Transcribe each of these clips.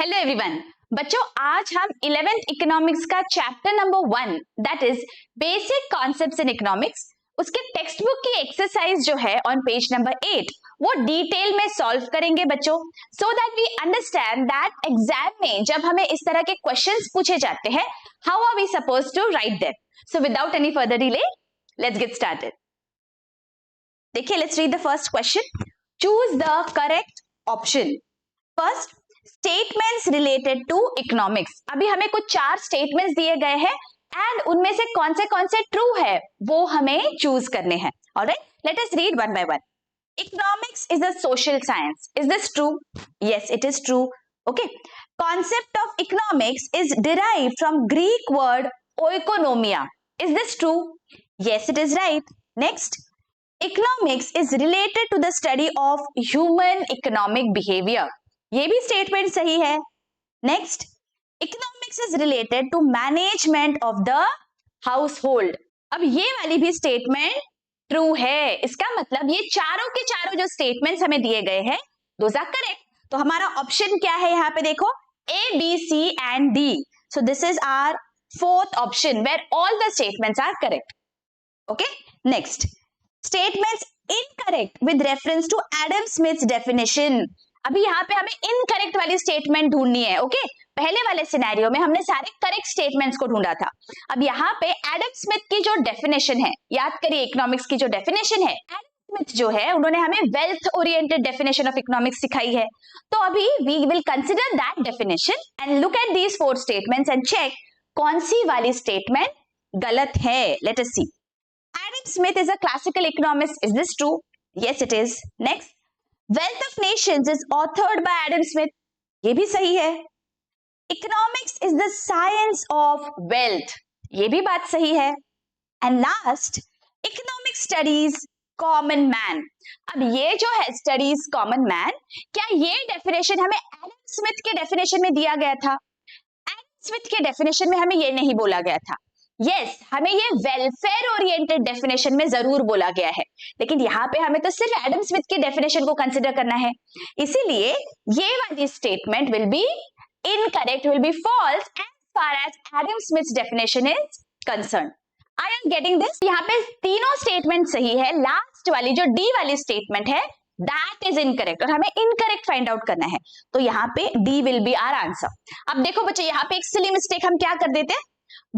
Hello everyone. बच्चों, आज हम 11th इकोनॉमिक्स का chapter number 1 that is basic concepts in economics, उसके टेक्स्ट बुक की एक्सरसाइज जो है ऑन पेज नंबर 8 वो डिटेल में सॉल्व करेंगे बच्चों, so that we understand that exam में जब हमें इस तरह के क्वेश्चंस पूछे जाते हैं, how are we supposed to write them. So without any further delay, let's get started. देखिए, let's read the first question. Choose the correct option. First, statements related to economics. अभी हमें कुछ 4 स्टेटमेंट्स दिए गए हैं एंड उनमें से कौन से ट्रू है वो हमें चूज करने हैं। Alright, let us read one by one. Economics is a social science. Is this true? Yes, it is true. Okay, concept of economics is derived from Greek word oikonomia. Is this true? Yes, it is right. Next, economics is related to the study of human economic behaviour. ये भी statement सही है। Next, economics is related to management of the household. अब ये वाली भी statement true है। इसका मतलब ये चारों के चारों जो स्टेटमेंट्स हमें दिए गए हैं दोज आर करेक्ट। तो हमारा ऑप्शन क्या है यहाँ पे देखो, A B C and D. So this is our fourth option where all the statements are correct. Okay, next, statements incorrect with reference to Adam Smith's definition. अभी यहाँ पे हमें इनकरेक्ट वाली स्टेटमेंट ढूंढनी है। ओके, पहले वाले सिनेरियो में हमने सारे करेक्ट स्टेटमेंट्स को ढूंढा था। अब यहाँ पे एडम स्मिथ की जो डेफिनेशन है, याद करिए इकोनॉमिक्स की जो डेफिनेशन है, एडम स्मिथ जो है उन्होंने हमें wealth oriented definition of economics सिखाई है। तो अभी we will consider that definition and look at these 4 statements and check कौन सी वाली स्टेटमेंट गलत है। Let us see. Adam Smith is a classical economist. Is this true? Yes, it is. Next, Wealth of Nations is authored by Adam Smith. ये भी सही है। Economics is the science of wealth. ये भी बात सही है। And last, Economics studies common man. अब ये जो है studies common man, क्या ये definition हमें Adam Smith के definition में दिया गया था? Adam Smith के definition में हमें ये नहीं बोला गया था। यस, हमें ये वेलफेयर ओरिएंटेड डेफिनेशन में जरूर बोला गया है, लेकिन यहाँ पे हमें तो सिर्फ एडम स्मिथ की डेफिनेशन को कंसिडर करना है। इसीलिए ये वाली statement will be incorrect, will be false as far as Adam Smith's definition is concern. I am getting this? यहाँ पे तीनों स्टेटमेंट सही है। लास्ट वाली जो डी वाली स्टेटमेंट है दैट इज इनकरेक्ट और हमें इनकरेक्ट फाइंड आउट करना है। तो यहाँ पे D will be our answer. अब देखो बच्चे, यहाँ पे एक सिली मिस्टेक हम क्या कर देते हैं,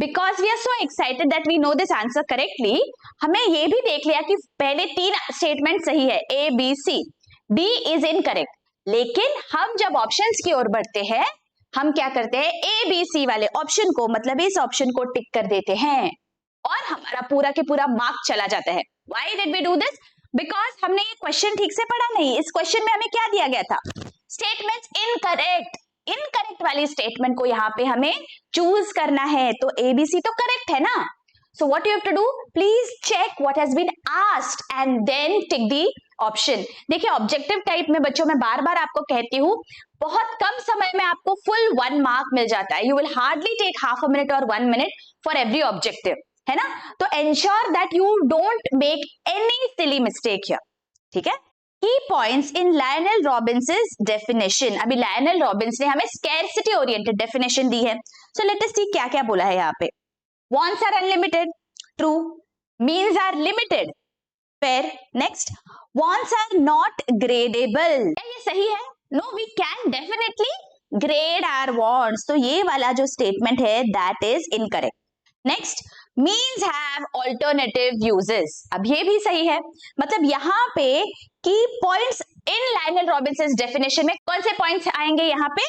Because we are so excited that we know this answer correctly, हमें ये भी देख लिया कि पहले 3 स्टेटमेंट सही है, A, B, C, D is incorrect। लेकिन हम जब ऑप्शंस की ओर बढ़ते हैं, हम क्या करते हैं, A, B, C वाले ऑप्शन को, मतलब इस ऑप्शन को टिक कर देते हैं और हमारा पूरा के पूरा मार्क चला जाता है। Why did we do this? Because हमने ये क्वेश्चन ठीक से पढ़ा नहीं। इस क्वेश्चन में हमें क्या दिया गया था, स्टेटमेंट्स इनकरेक्ट। इनकरेक्ट वाली स्टेटमेंट को यहाँ पे हमें चूज करना है। तो एबीसी तो करेक्ट है ना। So what you have to do, please check what has been asked and then tick the option. देखिए, ऑब्जेक्टिव टाइप में बच्चों मैं बार बार आपको कहती हूँ, बहुत कम समय में आपको फुल 1 मार्क मिल जाता है। You will hardly take half a minute और 1 मिनट फॉर एवरी ऑब्जेक्टिव, है ना। तो ensure that you don't make any silly mistake here, ठीक है। Key points in Lionel Robins's definition। अभी लायनल रॉबिन्स ने हमें scarcity oriented definition दी है। So let us see क्या क्या बोला है यहाँ पे। Wants are unlimited, true. Means are limited, fair. Next, wants are not gradable। क्या ये सही है? No, we can definitely grade our wants। तो ये वाला जो statement है that is incorrect। Next, means have alternative uses। अब ये भी सही है। मतलब यहाँ पे key points in Lionel Robins definition में कौन से पॉइंट्स आएंगे, यहाँ पे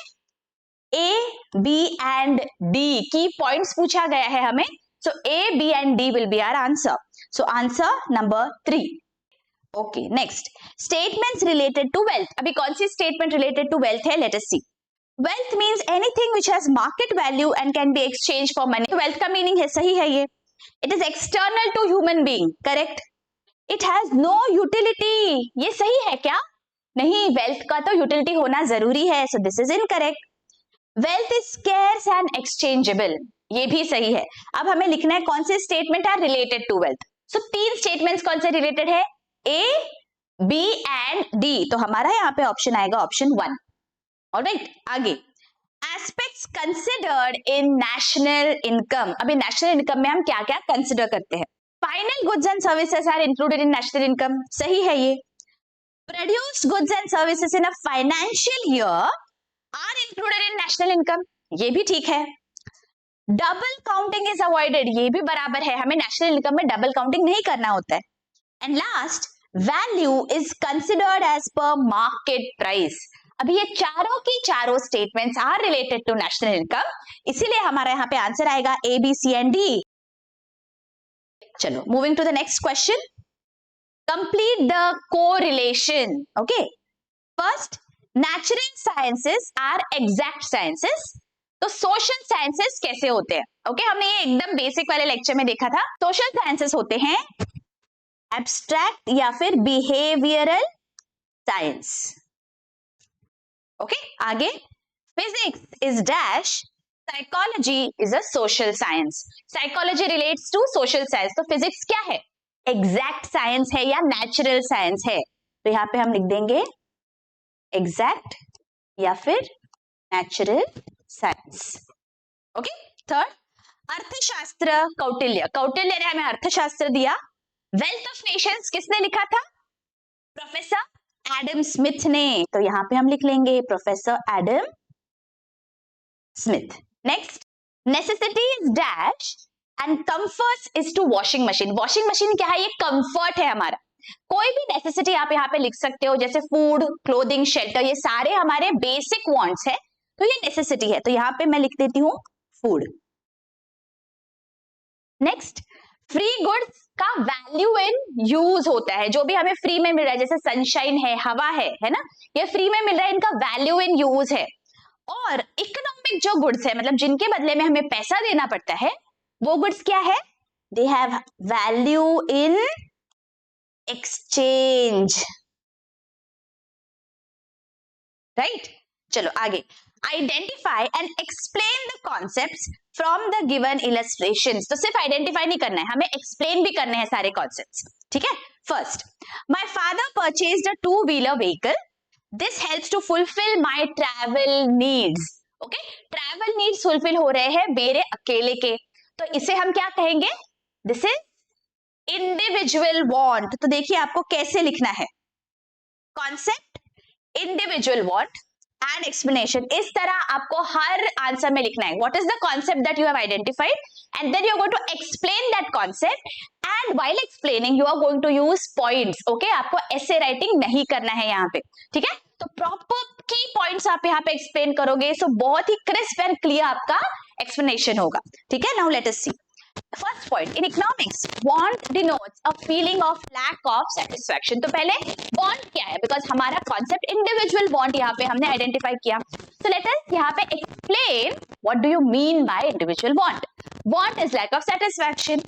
A, B and D key points पूछा गया है हमें। So A, B and D will be our answer. So answer number 3। Okay, next, statements related to wealth. अभी कौन सी स्टेटमेंट रिलेटेड टू वेल्थ है, let us see. Wealth means anything which has market value and can be exchanged for money। तो wealth का meaning है, सही है ये। It is external to human being, correct? It has no utility। ये सही है क्या? नहीं, wealth का तो utility होना जरूरी है। So this is incorrect। Wealth is scarce and exchangeable। ये भी सही है। अब हमें लिखना है कौन से statement are related to wealth. So 3 statements कौन से रिलेटेड है, A, B एंड D। तो हमारा यहाँ पे ऑप्शन आएगा ऑप्शन 1। ऑलराइट, आगे aspects considered in national income. अभी नेशनल इनकम में हम क्या क्या कंसिडर करते हैं? Final goods and services are included in national income, सही है ये। Produced goods and services in a financial year are included in national income, ये भी ठीक है। डबल काउंटिंग इज अवॉइडेड, ये भी बराबर है, हमें नेशनल इनकम में डबल काउंटिंग नहीं करना होता है। And last, value is considered as per market price. अभी ये चारों की चारों statements are related to national income, इसीलिए हमारा यहाँ पे आंसर आएगा A, B, C and D. चलो moving to the next question, complete the correlation. Okay, first, natural sciences are exact sciences, तो सोशल साइंसेस कैसे होते हैं? ओके, हमने ये एकदम बेसिक वाले लेक्चर में देखा था। सोशल साइंसेस होते हैं एब्स्ट्रैक्ट या फिर बिहेवियरल साइंस। ओके, आगे, physics is dash, psychology is a social science. Psychology relates to social science, तो फिजिक्स क्या है? एग्जैक्ट साइंस है या नेचुरल साइंस है? तो यहां पे हम लिख देंगे एग्जैक्ट या फिर नेचुरल साइंस। ओके, थर्ड, अर्थशास्त्र कौटिल्य, कौटिल्य ने हमें अर्थशास्त्र दिया। वेल्थ ऑफ नेशंस किसने लिखा था? प्रोफेसर एडम स्मिथ ने, तो यहां पे हम लिख लेंगे professor Adam Smith. Next, necessity is dash and comfort is to washing machine. Washing machine क्या है? ये कंफर्ट है हमारा। कोई भी नेसेसिटी आप यहाँ पे लिख सकते हो, जैसे फूड, क्लोथिंग, शेल्टर, ये सारे हमारे बेसिक वांट्स है, तो ये नेसेसिटी है, तो यहां पे मैं लिख देती हूं फूड। नेक्स्ट, फ्री गुड्स का वैल्यू इन यूज होता है, जो भी हमें फ्री में मिल रहा है, जैसे सनशाइन है, हवा है ना, ये फ्री में मिल रहा है, इनका वैल्यू इन यूज है। और इकोनॉमिक जो गुड्स है, मतलब जिनके बदले में हमें पैसा देना पड़ता है, वो गुड्स क्या है? They have value in exchange, right. चलो आगे, identify and explain the concepts from the given illustrations. तो सिर्फ आइडेंटिफाई नहीं करना है, हमें एक्सप्लेन भी करने हैं सारे कॉन्सेप्ट्स, ठीक है। First, my father purchased a two wheeler vehicle, this helps to fulfil my travel needs. Okay, travel needs fulfil हो रहे हैं मेरे अकेले के, तो इसे हम क्या कहेंगे? This is individual want. तो देखिए आपको कैसे लिखना है, concept, individual want and explanation, इस तरह आपको हर आंसर में लिखना है। What is the concept that you have identified and then you are going to explain that concept, and while explaining you are going to use points. Okay, आपको ऐसे writing नहीं करना है यहाँ पे, ठीक है। तो प्रॉपर की पॉइंट्स आप यहाँ पे एक्सप्लेन करोगे, सो बहुत ही क्रिस्प एंड क्लियर आपका एक्सप्लेनेशन होगा, ठीक है। Now let us see first point, in economics want denotes a feeling of lack of satisfaction. तो पहले वांट क्या है, बिकॉज हमारा कॉन्सेप्ट इंडिविजुअल वांट यहाँ पे हमने आइडेंटिफाई किया, so let us यहाँ पे explain what do you mean by individual want. Want is lack of satisfaction.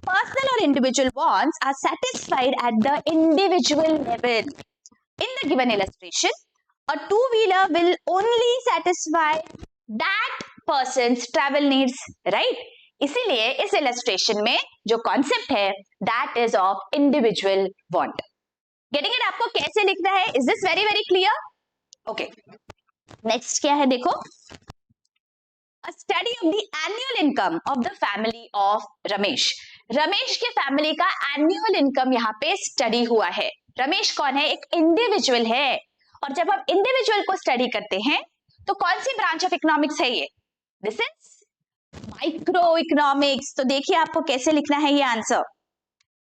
Personal or individual wants are satisfied at the individual level. In the given illustration, a two-wheeler will only satisfy that person's travel needs, right? इसीलिए इस illustration में जो concept है that is of individual want. Getting it? आपको कैसे लिखना है? Is this very very clear? Okay. Next क्या है देखो, a study of the annual income of the family of Ramesh. Ramesh के फैमिली का एनुअल इनकम यहाँ पे स्टडी हुआ है। रमेश कौन है? एक इंडिविजुअल है, और जब हम इंडिविजुअल को स्टडी करते हैं तो कौन सी ब्रांच ऑफ इकोनॉमिक्स है ये? This is micro economics. तो देखिए आपको कैसे लिखना है ये answer,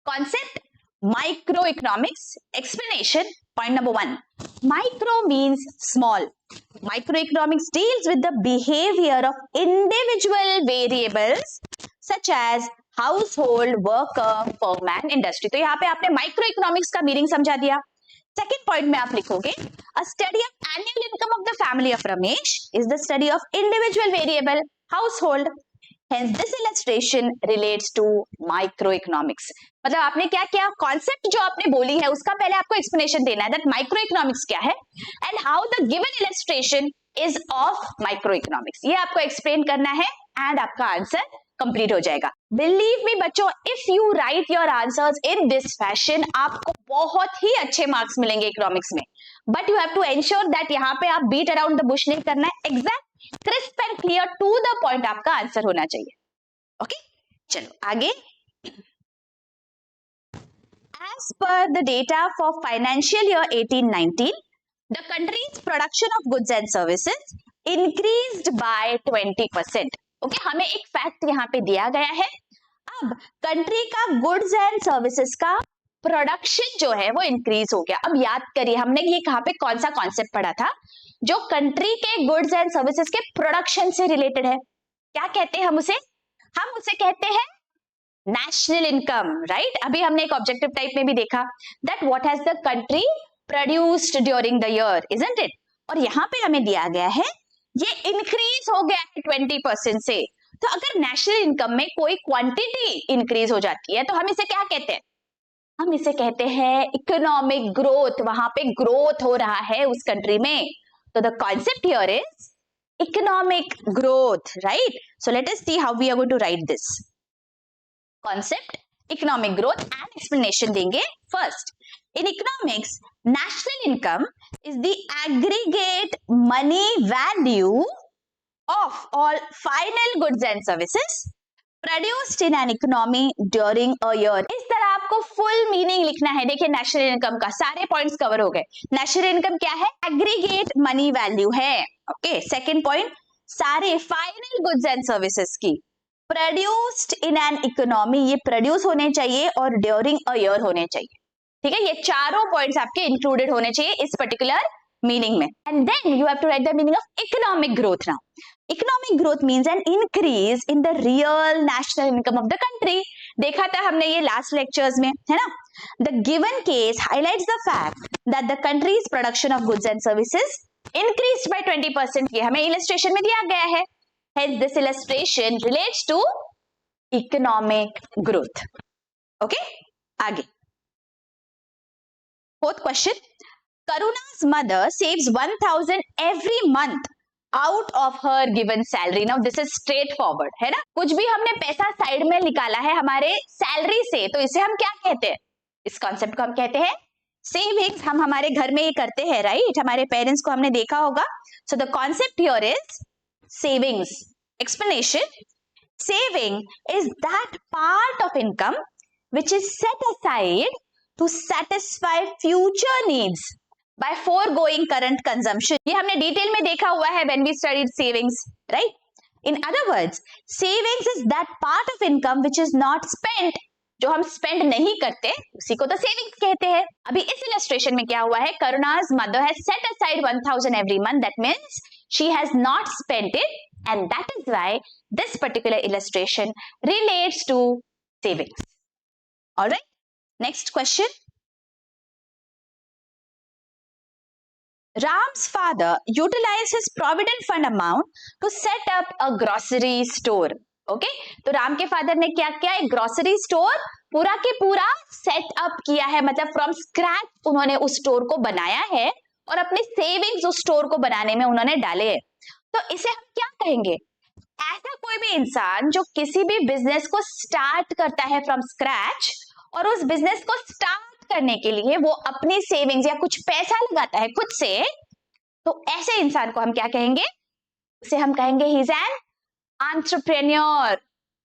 concept micro economics, explanation point number 1, micro means small. Microeconomics deals with the behavior of individual variables such as household, worker, firm and industry. तो यहाँ पे आपने microeconomics का मीनिंग समझा दिया। सेकेंड पॉइंट में आप लिखोगे a study of annual income of the family of Ramesh is the study of individual variable household. Hence this illustration relates to microeconomics. मतलब आपने क्या किया, कॉन्सेप्ट जो आपने बोली है उसका पहले आपको एक्सप्लेनेशन देना है दैट माइक्रोइकोनॉमिक्स क्या है and how the given illustration is of microeconomics, ये आपको एक्सप्लेन करना है एंड आपका आंसर कंप्लीट हो जाएगा। बिलीव मी बच्चों, if you write your answers in this fashion आपको बहुत ही अच्छे मार्क्स मिलेंगे इकोनॉमिक्स में, but you have to ensure that यहाँ पे आप बीट अराउंड द बुश नहीं करना है, exact crisp and clear to the point आपका आंसर होना चाहिए। ओके, चलो आगे। As per the data for financial year 18-19, the country's production of goods and services increased by 20%. Okay, हमें एक फैक्ट यहाँ पे दिया गया है। अब कंट्री का गुड्स एंड सर्विसेज का प्रोडक्शन जो है वो इंक्रीज हो गया। अब याद करिए हमने ये कहाँ पे कौन सा कॉन्सेप्ट पढ़ा था, जो कंट्री के गुड्स एंड सर्विसेज के प्रोडक्शन से रिलेटेड है। क्या कहते हैं हम उसे कहते हैं नेशनल इनकम, राइट। अभी हमने एक ऑब्जेक्टिव टाइप में भी देखा that what has the country produced during the year, isn't it. और यहाँ पे हमें दिया गया है ये इंक्रीज हो गया है 20% से। तो अगर नेशनल इनकम में कोई क्वांटिटी इंक्रीज हो जाती है तो हम इसे क्या कहते हैं, हम इसे कहते हैं इकोनॉमिक ग्रोथ। वहां पे ग्रोथ हो रहा है उस कंट्री में, तो the concept here is economic growth, right. So let us see how we are going to write this concept economic growth and explanation देंगे। First, in economics national income is the aggregate money value of all final goods and services produced in an economy during a year। इस तरह आपको full meaning लिखना है। देखिए national income का सारे points cover हो गए। नेशनल इनकम क्या है, एग्रीगेट मनी वैल्यू है। ओके, सेकंड पॉइंट, सारे फाइनल गुड्स एंड सर्विसेज की प्रोड्यूस्ड इन एन इकोनॉमी, ये प्रोड्यूस होने चाहिए और ड्यूरिंग अ ईयर होने चाहिए। ठीक है, ये चारों पॉइंट्स आपके इंक्लूडेड होने चाहिए इस पर्टिकुलर मीनिंग में। And then you have to write the meaning of economic growth now. Economic growth means an increase in the real national income of the country. देखा था हमने ये लास्ट लेक्चर्स में, है ना। The given case highlights the fact that the country's production of goods and services increased by 20%। ये हमें illustration में दिया गया है। Hence this illustration relates to economic growth. Okay, आगे। Fourth question, Karuna's mother saves 1,000 every month out of her given salary. Now this is straightforward, है ना। कुछ भी हमने पैसा साइड में निकाला है हमारे सैलरी से, तो इसे हम क्या कहते हैं, इस कॉन्सेप्ट को हम कहते हैं सेविंग्स। हम हमारे घर में ये करते हैं, राइट। हमारे पेरेंट्स को हमने देखा होगा। So the concept here is savings. Explanation, saving is that part of income which is set aside to satisfy future needs by foregoing current consumption. ये हमने डिटेल में देखा हुआ है when we studied savings, right? In other words, savings is that part of income which is not spent. जो हम spend नहीं करते उसी को तो सेविंग्स कहते हैं। अभी इस इलस्ट्रेशन में क्या हुआ है, करुणा's mother has set aside 1,000 every month. That means she has not spent it, and that is why this particular illustration relates to savings. All right, next question. Ram's father utilized his provident fund amount to set up a grocery store. Okay, तो राम के father ने क्या किया, एक grocery store पूरा के पूरा set up किया है, मतलब फ्रॉम स्क्रैच उन्होंने उस स्टोर को बनाया है और अपने सेविंग्स उस स्टोर को बनाने में उन्होंने डाले हैं। तो इसे हम क्या कहेंगे, ऐसा कोई भी इंसान जो किसी भी बिजनेस को स्टार्ट करता है फ्रॉम स्क्रैच और उस बिजनेस को स्टार्ट करने के लिए वो अपनी सेविंग्स या कुछ पैसा लगाता है खुद से, तो ऐसे इंसान को हम क्या कहेंगे, उसे हम कहेंगे ही इज एन एंटरप्रेन्योर।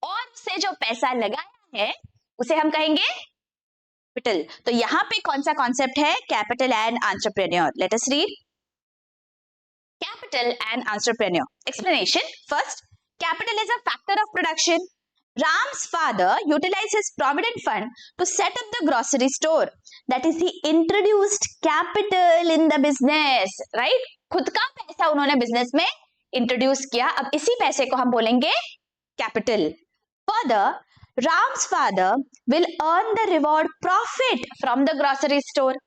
और उससे जो पैसा लगाया है उसे हम कहेंगे कैपिटल। तो यहां पे कौन सा कॉन्सेप्ट है, capital and entrepreneur. Late us read capital and entrepreneur. Explanation, first, capital is a factor of production. Ram's father utilized his provident fund to set up the grocery store. That is, he introduced capital in the business, right? खुद का पैसा उन्होंने business में introduce किया। अब इसी पैसे को हम बोलेंगे capital. Further, Ram's father will earn the reward profit from the grocery store.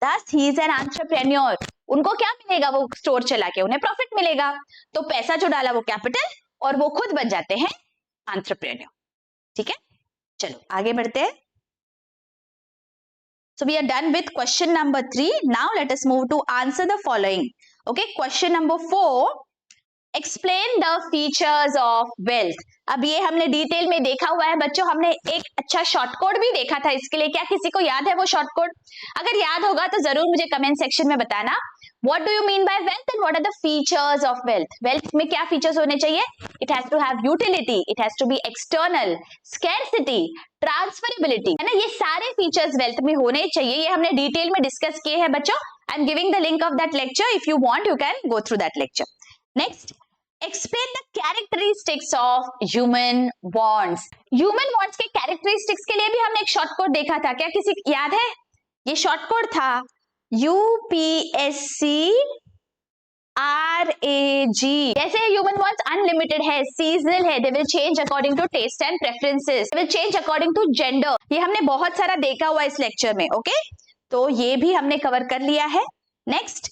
Thus, he is an entrepreneur. उनको क्या मिलेगा, वो स्टोर चला के उन्हें प्रॉफिट मिलेगा। तो पैसा जो डाला वो कैपिटल और वो खुद बन जाते हैं एंटरप्रेन्योर। ठीक है, चलो आगे बढ़ते हैं। So we are done with question number 3. Now let us move to answer the following. Okay, question number 4. Explain the features of wealth. अब ये हमने डिटेल में देखा हुआ है बच्चों, हमने एक अच्छा शॉर्ट कोड भी देखा था इसके लिए। क्या किसी को याद है वो शॉर्ट कोड? अगर याद होगा तो जरूर मुझे कमेंट सेक्शन में बताना। What do you mean by wealth and what are the features of wealth? Wealth में क्या features होने चाहिए? It has to have utility, it has to be external, scarcity, transferability, है ना? ये सारे features wealth में होने चाहिए. ये हमने detail में discuss किए हैं बच्चों. I'm giving the link of that lecture. If you want, you can go through that lecture. Next, explain the characteristics of human wants. Human wants के characteristics के लिए भी हमने एक short code देखा था. क्या किसी याद है? ये short code था UPSC RAG. कैसे है ह्यूमन वांट्स? अनलिमिटेड है, सीजनल है, they will change according to taste and preferences, they will change according to gender. ये हमने बहुत सारा देखा हुआ इस लेक्चर में. ओके तो ये भी हमने कवर कर लिया है. Next,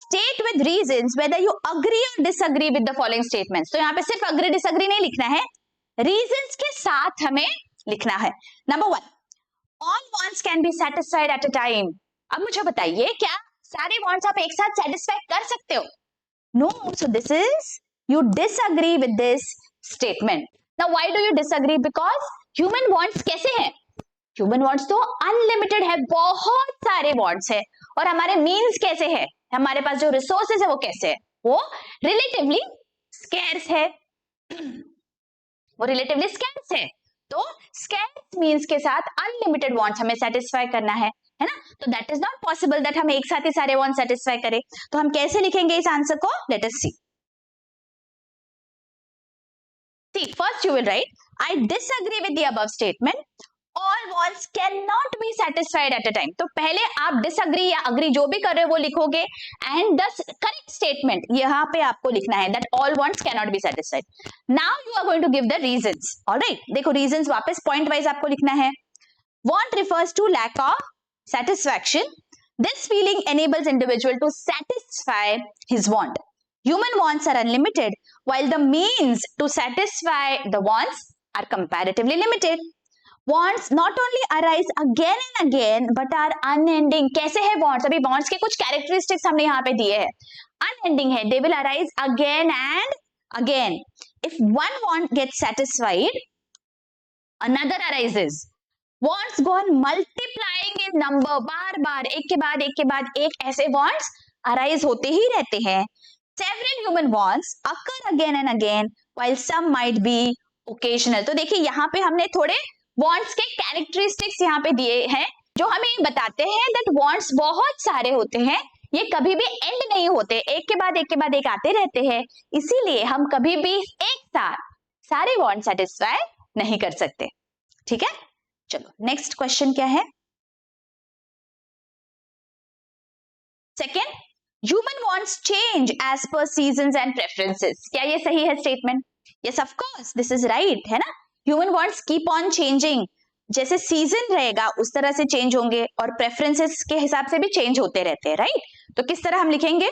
state with reasons whether you agree और disagree with the following statements. तो यहाँ पे सिर्फ अग्री डिसअग्री नहीं लिखना है, रीजंस के साथ हमें लिखना है. Number 1, all wants can be satisfied at a time. अब मुझे बताइए क्या सारे वांट्स आप एक साथ सेटिस्फाई कर सकते हो? No. So this is, you disagree with this statement. Now why do you disagree? Because human wants कैसे हैं? ह्यूमन वांट्स तो अनलिमिटेड है, बहुत सारे वांट्स है. और हमारे मीन्स कैसे है? हमारे पास जो रिसोर्सेज है वो कैसे है? वो रिलेटिवली स्कैर्स है. वो रिलेटिवली स्कैर्स है. तो स्कैर्स मीन्स के साथ अनलिमिटेड वांट्स हमें सेटिस्फाई करना है ना? तो that is not possible that हम एक साथ ही सारे वांट सेटिस्फाई करें. तो हम कैसे लिखेंगे इस आंसर को? Let us see. First you will write, I disagree with the above statement, all wants can not be satisfied at a time. तो पहले आप डिसएग्री या अग्री जो भी कर रहे हो वो लिखोगे, एंड द करेक्ट स्टेटमेंट यहाँ पे आपको लिखना है that all wants can not be satisfied. Now you are going to give the reasons. Alright, देखो रीजंस वापस पॉइंट वाइज आपको लिखना है. Want refers to lack of satisfaction. This feeling enables individual to satisfy his want. Human wants are unlimited, while the means to satisfy the wants are comparatively limited. Wants not only arise again and again, but are unending. कैसे है wants? अभी wants के कुछ characteristics हमने यहाँ पे दिए हैं. Unending है, they will arise again and again. If one want gets satisfied, another arises. Wants go on multiplying in number. बार बार एक के बाद एक ऐसे wants arise होते ही रहते हैं. Several human wants occur again and again, while some might be occasional. तो देखिए यहाँ पे हमने थोड़े wants के characteristics यहाँ पे दिए हैं जो हमें बताते हैं that wants बहुत सारे होते हैं, ये कभी भी end नहीं होते, एक के बाद एक आते रहते हैं. इसीलिए हम कभी भी एक साथ सारे wants satisfy नहीं कर सकते. ठीक है, चलो नेक्स्ट क्वेश्चन क्या है? Second, human wants change as per seasons and preferences. क्या ये सही है statement? Yes of course, this is right, है ना? Human wants keep on changing. जैसे सीजन रहेगा उस तरह से चेंज होंगे और प्रेफरेंसेस के हिसाब से भी चेंज होते रहते हैं, राइट? तो किस तरह हम लिखेंगे?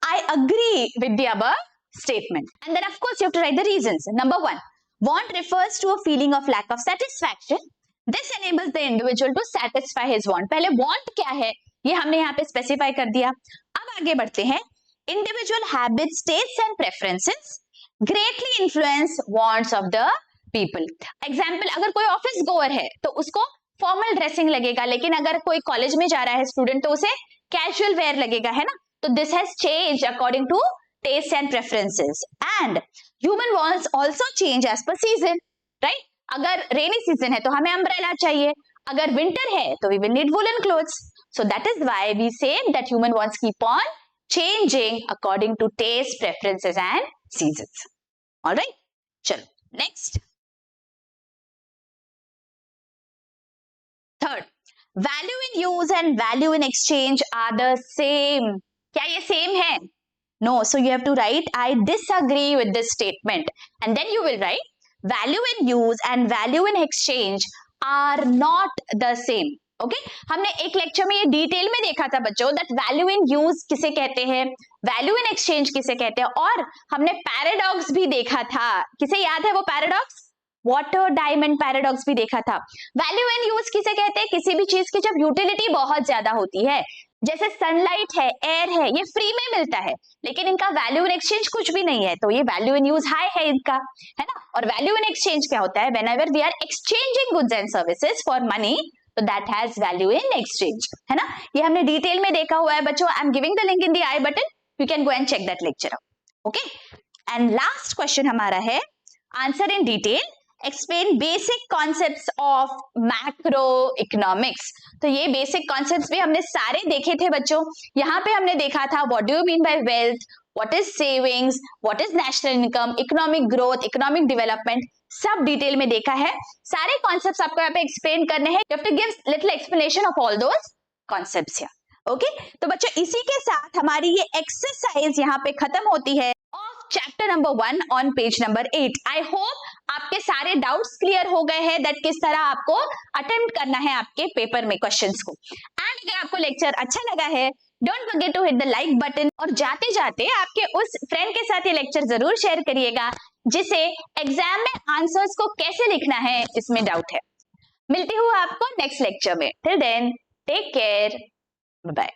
I agree with the above statement, and then of course you have to write the reasons. Number 1, want refers to a feeling of lack of satisfaction. This enables the individual to satisfy his want. पहले want क्या है ये हमने यहाँ पे specify कर दिया. अब आगे बढ़ते हैं. Individual habits, tastes and preferences greatly influence wants of the people. Example, अगर कोई ऑफिस गोअर है तो उसको फॉर्मल ड्रेसिंग लगेगा, लेकिन अगर कोई कॉलेज में जा रहा है स्टूडेंट तो उसे कैजुअल वेयर लगेगा, है ना? तो this has change according to taste and preferences. And human wants also change as per season, right? अगर रेनी सीजन है तो हमें अम्ब्रेला चाहिए, अगर विंटर है तो we will need woollen clothes. So that is why we say that human wants keep on changing according to taste, preferences and seasons. Alright, चलो next. Third, value in use and value in exchange are the same. क्या ये same है? No. So you have to write I disagree with this statement, and then you will write value in use and value in exchange are not the same. Okay, हमने एक lecture में ये detail में देखा था बच्चों that value in use किसे कहते हैं, वैल्यू इन एक्सचेंज किसे कहते हैं, और हमने पैराडॉक्स भी देखा था. किसे याद है वो पैराडॉक्स? वाटर डायमंड पैराडॉक्स भी देखा था. वैल्यू इन यूज किसे कहते हैं? किसी भी चीज की जब यूटिलिटी बहुत ज्यादा होती है, जैसे सनलाइट है, एयर है, ये फ्री में मिलता है लेकिन इनका वैल्यू इन एक्सचेंज कुछ भी नहीं है, तो ये वैल्यू इन यूज हाई है इनका, है ना? और वैल्यू इन एक्सचेंज क्या होता है? Whenever we are exchanging goods and services for money, तो that has value in exchange, है ना। ये हमने डिटेल में देखा हुआ है बच्चों। I am giving the link in the i button, you can go and check that lecture. Okay, and last question हमारा है answer in detail, explain basic concepts of macro economics. तो ये बेसिक कॉन्सेप्ट्स भी हमने सारे देखे थे बच्चों। यहाँ पे हमने देखा था what do you mean by wealth, what is savings, what is national income, economic growth, economic development, सब डिटेल में देखा है। सारे कॉन्सेप्ट्स आपको यहाँ पे एक्सप्लेन करने हैं। You have to give little explanation of all those concepts here. Okay, तो बच्चों इसी के साथ हमारी ये एक्सरसाइज यहाँ पे खत्म होती है of chapter number 1 on page number 8। I hope आपके सारे डाउट्स क्लियर हो गए हैं दैट किस तरह आपको अटेम्प्ट करना है आपके पेपर में क्वेश्चंस को। एंड अगर आपको लेक्चर अच्छा लगा है, don't forget to hit the like button, और जाते जाते आपके उस फ्रेंड के साथ ये लेक्चर जरूर शेयर करिएगा जिसे एग्जाम में आंसर्स को कैसे लिखना है इसमें डाउट है। मिलती हूँ आपको नेक्स्ट लेक्चर में। Till then take care, bye bye.